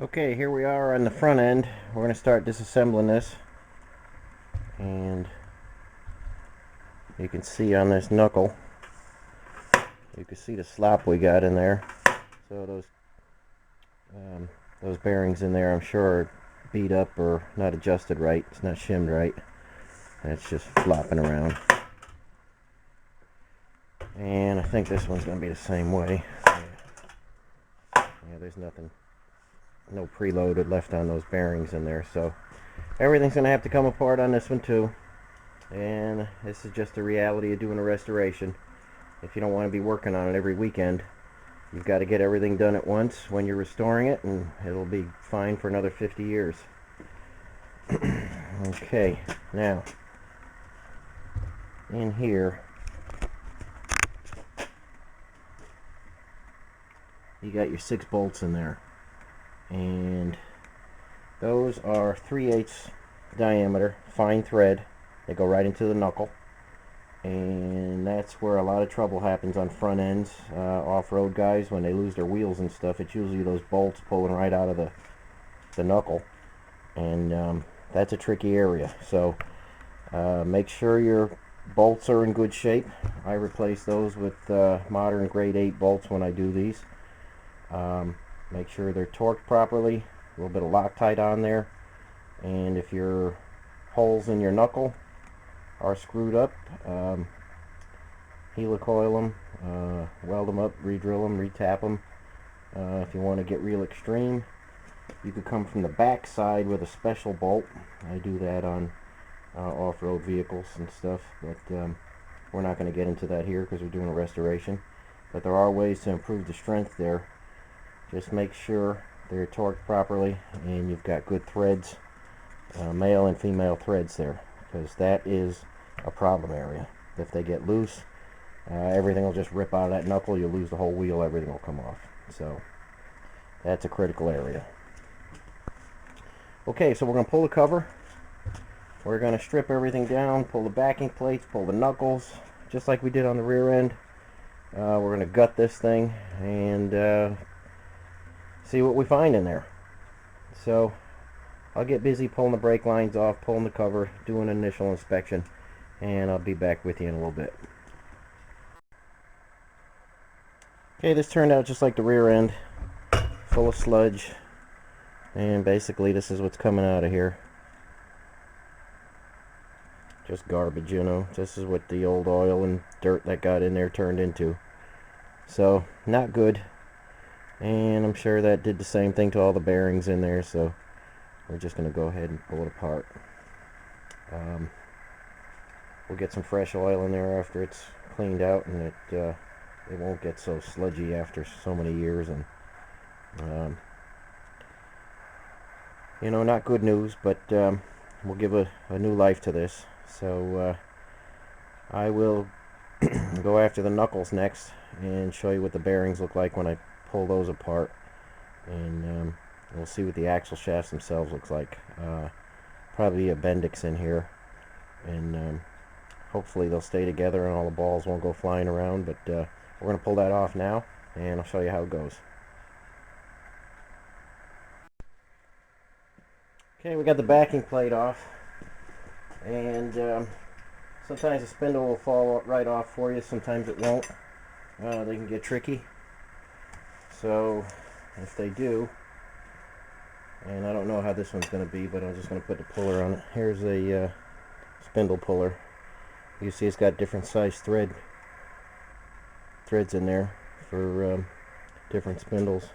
Okay, here we are on the front end. We're going to start disassembling this, and you can see on this knuckle, you can see the slop we got in there. So those bearings in there, I'm sure, are beat up or not adjusted right. It's not shimmed right. It's just flopping around. And I think this one's going to be the same way. Yeah, there's nothing, no preloaded left on those bearings in there, so everything's going to have to come apart on this one too. And this is just the reality of doing a restoration. If you don't want to be working on it every weekend, you've got to get everything done at once when you're restoring it, and it'll be fine for another 50 years. Okay, now in here you got your 6 bolts in there, and those are 3/8 diameter fine thread. They go right into the knuckle, and that's where a lot of trouble happens on front ends. Off-road guys, when they lose their wheels and stuff, it's usually those bolts pulling right out of the knuckle, and that's a tricky area. So make sure your bolts are in good shape. I replace those with modern grade 8 bolts when I do these. Make sure they're torqued properly, a little bit of Loctite on there, and if your holes in your knuckle are screwed up, helicoil them, weld them up, re-drill them, re-tap them. If you want to get real extreme, you could come from the back side with a special bolt. I do that on off-road vehicles and stuff, but we're not going to get into that here because we're doing a restoration. But there are ways to improve the strength there. Just make sure they're torqued properly and you've got good threads, male and female threads there, because that is a problem area. If they get loose, everything will just rip out of that knuckle. You'll lose the whole wheel, everything will come off. So that's a critical area. Okay, so we're going to pull the cover. We're going to strip everything down, pull the backing plates, pull the knuckles, just like we did on the rear end. We're going to gut this thing and see what we find in there. So I'll get busy pulling the brake lines off, pulling the cover, doing an initial inspection, and I'll be back with you in a little bit. Okay, this turned out just like the rear end, full of sludge, and basically this is what's coming out of here. Just garbage, you know. This is what the old oil and dirt that got in there turned into. So, not good. And I'm sure that did the same thing to all the bearings in there, so we're just going to go ahead and pull it apart. We'll get some fresh oil in there after it's cleaned out, and it won't get so sludgy after so many years. And you know, not good news, but we'll give a new life to this. So I will go after the knuckles next and show you what the bearings look like when I pull those apart, and we'll see what the axle shafts themselves looks like. Probably a Bendix in here, and hopefully they'll stay together and all the balls won't go flying around, but we're going to pull that off now and I'll show you how it goes. Okay, we got the backing plate off, and sometimes the spindle will fall right off for you, sometimes it won't. They can get tricky, so if they do, and I don't know how this one's going to be, but I'm just going to put the puller on it. Here's a spindle puller. You see it's got different size threads in there for different spindles.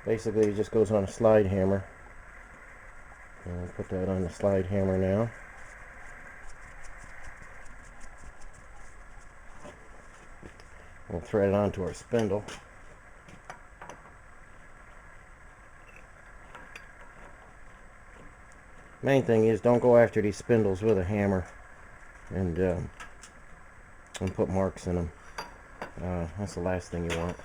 Basically it just goes on a slide hammer. I'll put that on the slide hammer now. We'll thread it onto our spindle. Main thing is, don't go after these spindles with a hammer and put marks in them. That's the last thing you want.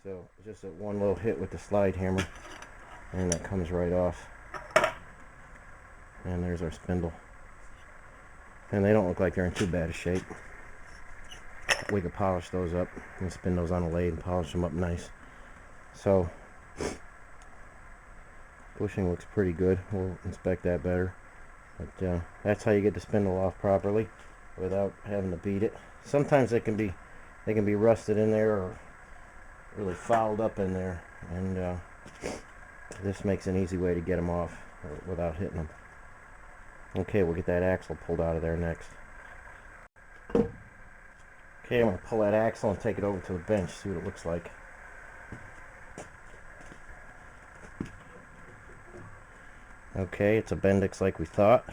So just that one little hit with the slide hammer, and that comes right off. And there's our spindle. And they don't look like they're in too bad a shape. We could polish those up and spin those on a lathe and polish them up nice. So Bushing looks pretty good. We'll inspect that better. But that's how you get the spindle off properly without having to beat it. Sometimes they can be rusted in there or really fouled up in there, and this makes an easy way to get them off without hitting them. Okay, we'll get that axle pulled out of there next. Okay, I'm going to pull that axle and take it over to the bench, see what it looks like. Okay, it's a Bendix like we thought.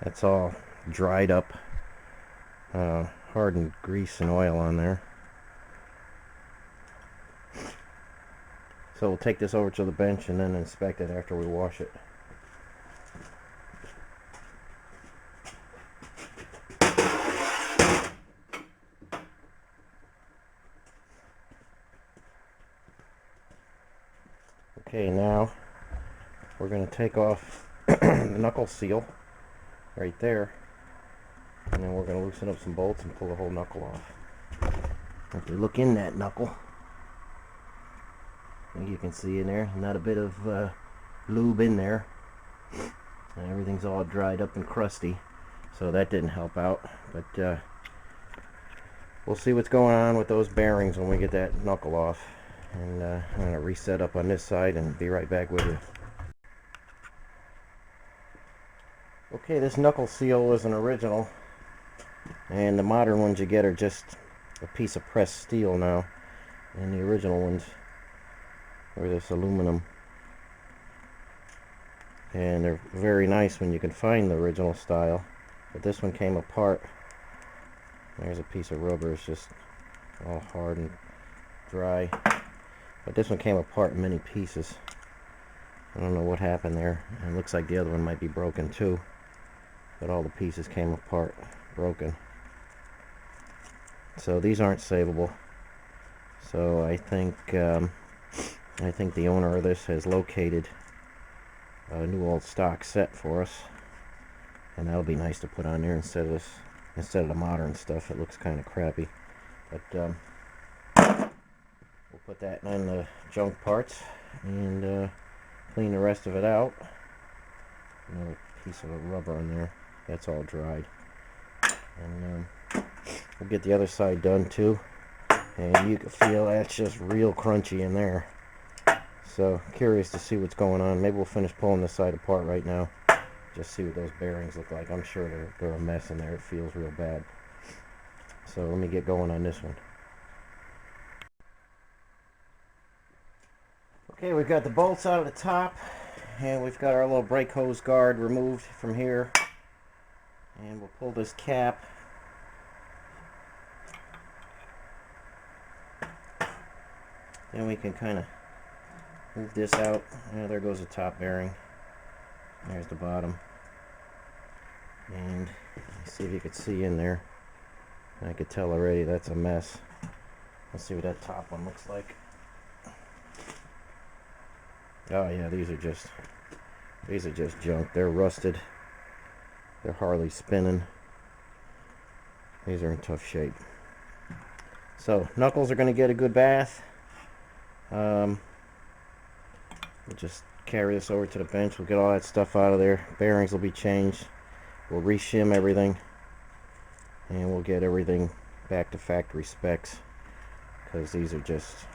That's all dried up, hardened grease and oil on there. So we'll take this over to the bench and then inspect it after we wash it. Okay, now we're going to take off the knuckle seal right there, and then we're going to loosen up some bolts and pull the whole knuckle off. If you look in that knuckle, you can see in there not a bit of lube in there, and everything's all dried up and crusty, so that didn't help out. But we'll see what's going on with those bearings when we get that knuckle off. And I'm going to reset up on this side and be right back with you. Okay, this knuckle seal was an original, and the modern ones you get are just a piece of pressed steel now, and the original ones were this aluminum. And they're very nice when you can find the original style, but this one came apart. There's a piece of rubber, it's just all hard and dry. But this one came apart in many pieces. I don't know what happened there. It looks like the other one might be broken too. But all the pieces came apart, broken. So these aren't savable. So I think the owner of this has located a new old stock set for us, and that'll be nice to put on there instead of the modern stuff. It looks kind of crappy. But we'll put that in the junk parts and clean the rest of it out. Another piece of rubber in there. That's all dried. And we'll get the other side done too. And you can feel that's just real crunchy in there. So curious to see what's going on. Maybe we'll finish pulling this side apart right now. Just see what those bearings look like. I'm sure they're a mess in there. It feels real bad. So let me get going on this one. Okay, we've got the bolts out of the top, and we've got our little brake hose guard removed from here. And we'll pull this cap. Then we can kind of move this out. There goes the top bearing. There's the bottom. And let's see if you can see in there. I could tell already that's a mess. Let's see what that top one looks like. Oh yeah, these are just junk. They're rusted. They're hardly spinning. These are in tough shape. So knuckles are going to get a good bath. We'll just carry this over to the bench. We'll get all that stuff out of there. Bearings will be changed. We'll reshim everything, and we'll get everything back to factory specs, because these are just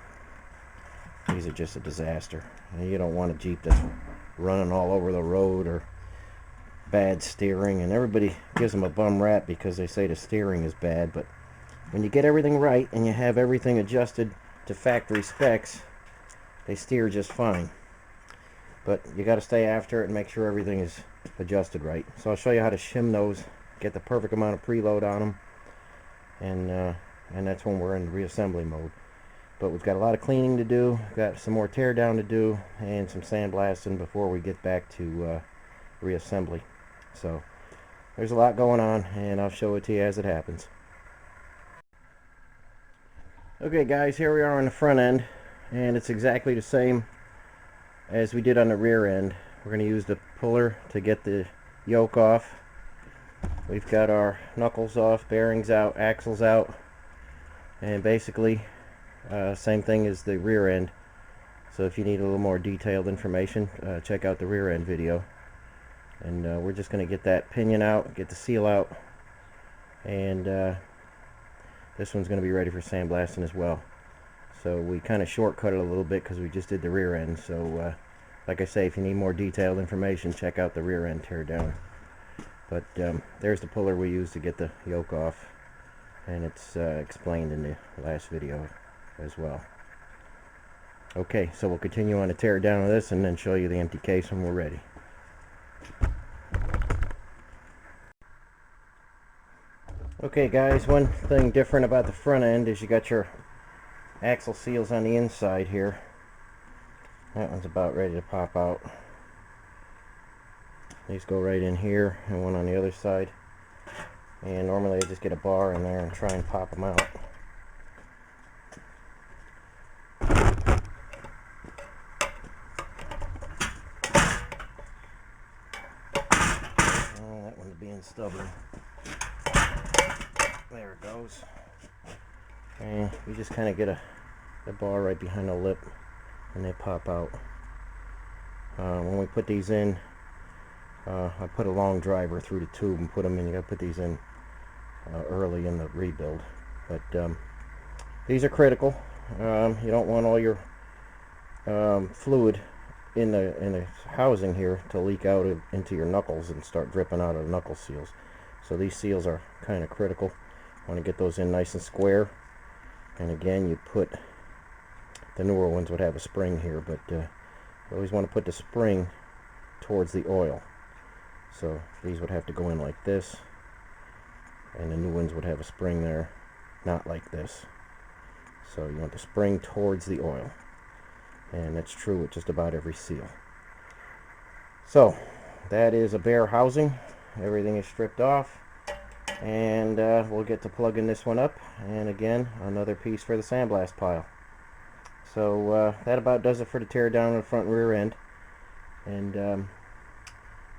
a disaster. And you don't want a Jeep that's running all over the road or bad steering, and everybody gives them a bum rap because they say the steering is bad, but when you get everything right and you have everything adjusted to factory specs, they steer just fine. But you got to stay after it and make sure everything is adjusted right. So I'll show you how to shim those, get the perfect amount of preload on them, and that's when we're in reassembly mode. But we've got a lot of cleaning to do, got some more tear down to do, and some sandblasting before we get back to reassembly. So there's a lot going on, and I'll show it to you as it happens. Okay guys, here we are on the front end, and it's exactly the same as we did on the rear end. We're going to use the puller to get the yoke off. We've got our knuckles off, bearings out, axles out, and basically same thing as the rear end. So if you need a little more detailed information, check out the rear end video. And we're just going to get that pinion out, get the seal out, and this one's going to be ready for sandblasting as well. So we kind of shortcut it a little bit because we just did the rear end. So like I say, if you need more detailed information, check out the rear end tear down. But there's the puller we use to get the yoke off, and it's explained in the last video as well. Okay, so we'll continue on to tear down of this and then show you the empty case when we're ready. Okay guys, one thing different about the front end is you got your axle seals on the inside here. That one's about ready to pop out. These go right in here and one on the other side. And normally I just get a bar in there and try and pop them out. Oh, that one's being stubborn. There it goes. And you just kind of get a bar right behind the lip and they pop out. When we put these in, I put a long driver through the tube and put them in. You got to put these in early in the rebuild. But these are critical. You don't want all your fluid in the housing here to leak out into your knuckles and start dripping out of the knuckle seals. So these seals are kind of critical. Want to get those in nice and square. And again, you put, the newer ones would have a spring here, but you always want to put the spring towards the oil. So these would have to go in like this, and the new ones would have a spring there, not like this. So you want the spring towards the oil, and that's true with just about every seal. So that is a bare housing. Everything is stripped off, and we'll get to plugging this one up, and again another piece for the sandblast pile. So that about does it for the tear down of the front and rear end. And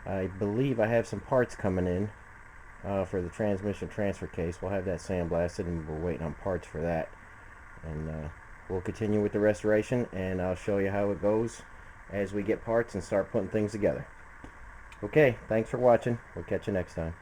I believe I have some parts coming in for the transmission transfer case. We'll have that sandblasted, and we're waiting on parts for that. And we'll continue with the restoration, and I'll show you how it goes as we get parts and start putting things together. Okay, thanks for watching. We'll catch you next time.